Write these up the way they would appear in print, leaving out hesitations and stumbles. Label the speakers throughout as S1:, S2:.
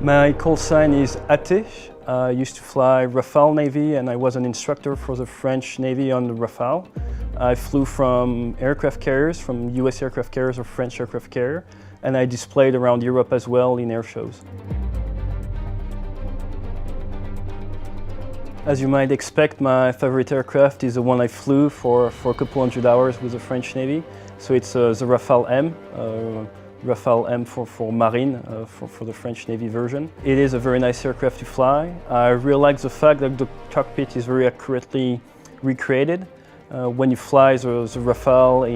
S1: My call sign is AT. I used to fly Rafale Navy and I was an instructor for the French Navy on the Rafale. I flew from aircraft carriers, from US aircraft carriers or French aircraft carrier, and I displayed around Europe as well in air shows. As you might expect, my favorite aircraft is the one I flew for a couple hundred hours with the French Navy. So it's the Rafale M. Rafale M for Marine, for the French Navy version. It is a very nice aircraft to fly. I really like the fact that the cockpit is very accurately recreated. When you fly the Rafale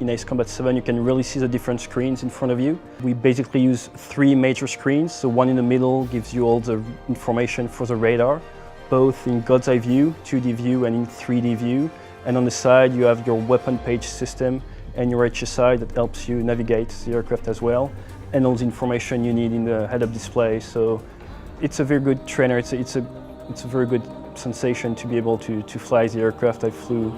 S1: in Ace Combat 7, you can really see the different screens in front of you. We basically use 3 major screens. So one in the middle gives you all the information for the radar, both in God's eye view, 2D view, and in 3D view. And on the side, you have your weapon page system and your HSI that helps you navigate the aircraft as well, and all the information you need in the head-up display. So it's a very good trainer. It's a very good sensation to be able to fly the aircraft I flew.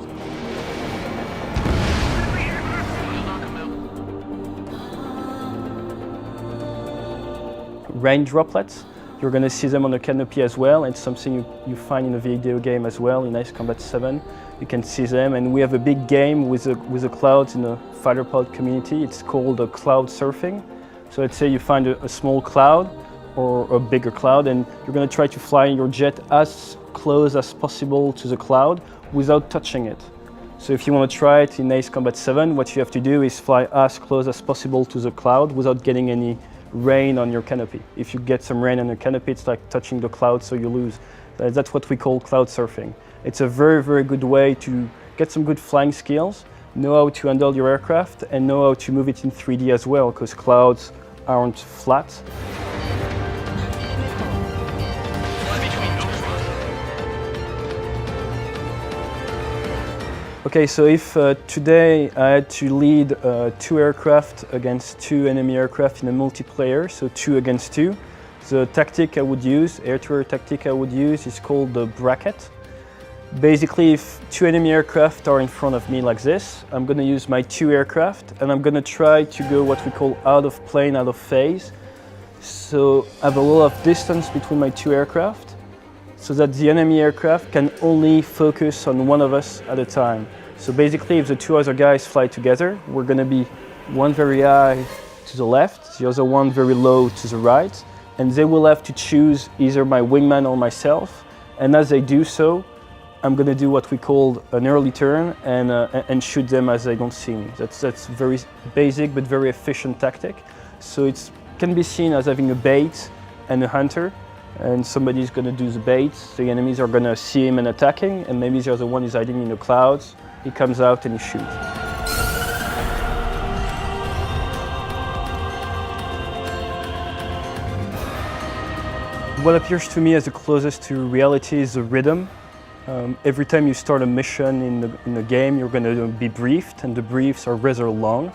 S1: Rain droplets. You're going to see them on the canopy as well. It's something you find in a video game as well, in Ace Combat 7. You can see them, and we have a big game with the clouds in the fighter pod community. It's called cloud surfing. So let's say you find a small cloud or a bigger cloud, and you're going to try to fly your jet as close as possible to the cloud without touching it. So if you want to try it in Ace Combat 7, what you have to do is fly as close as possible to the cloud without getting any rain on your canopy. If you get some rain on your canopy, it's like touching the cloud, so you lose. That's what we call cloud surfing. It's a very, very good way to get some good flying skills, know how to handle your aircraft, and know how to move it in 3D as well, because clouds aren't flat. Okay, so if today I had to lead 2 aircraft against 2 enemy aircraft in a multiplayer, so 2 against 2, the tactic I would use, air-to-air tactic I would use, is called the bracket. Basically, if 2 enemy aircraft are in front of me like this, I'm going to use my 2 aircraft and I'm going to try to go what we call out of plane, out of phase. So I have a lot of distance between my 2 aircraft, so that the enemy aircraft can only focus on one of us at a time. So basically, if the 2 other guys fly together, we're going to be one very high to the left, the other one very low to the right, and they will have to choose either my wingman or myself. And as they do so, I'm going to do what we call an early turn and shoot them as they don't see me. That's very basic but very efficient tactic. So it can be seen as having a bait and a hunter. And somebody's going to do the bait, the enemies are going to see him and attacking, and maybe the other one is hiding in the clouds, he comes out and he shoots. What appears to me as the closest to reality is the rhythm. Every time you start a mission in the game, you're going to be briefed, and the briefs are rather long.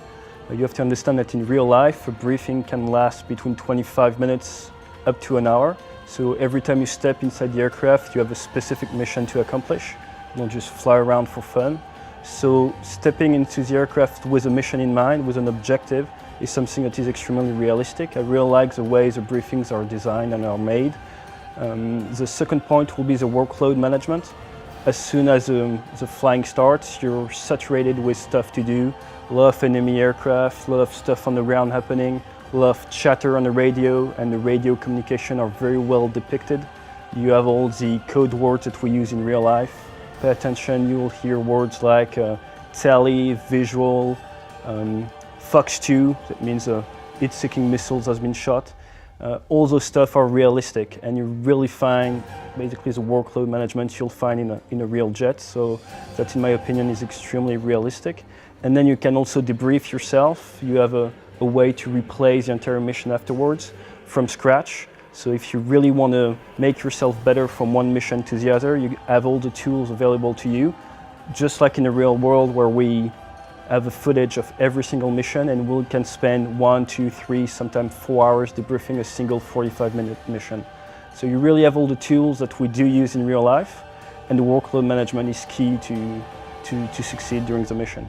S1: You have to understand that in real life, a briefing can last between 25 minutes up to an hour. So every time you step inside the aircraft, you have a specific mission to accomplish. You don't just fly around for fun. So stepping into the aircraft with a mission in mind, with an objective, is something that is extremely realistic. I really like the way the briefings are designed and are made. The second point will be the workload management. As soon as the flying starts, you're saturated with stuff to do. A lot of enemy aircraft, a lot of stuff on the ground happening. A lot of chatter on the radio, and the radio communication are very well depicted. You have all the code words that we use in real life. Pay attention, you will hear words like tally, visual, Fox 2, that means heat-seeking missiles has been shot. All those stuff are realistic, and you really find basically the workload management you'll find in a real jet. So that, in my opinion, is extremely realistic. And then you can also debrief yourself. You have a way to replay the entire mission afterwards from scratch. So if you really want to make yourself better from one mission to the other, you have all the tools available to you, just like in the real world where we have a footage of every single mission, and we can spend 1, 2, 3, sometimes 4 hours debriefing a single 45-minute mission. So you really have all the tools that we do use in real life, and the workload management is key to succeed during the mission.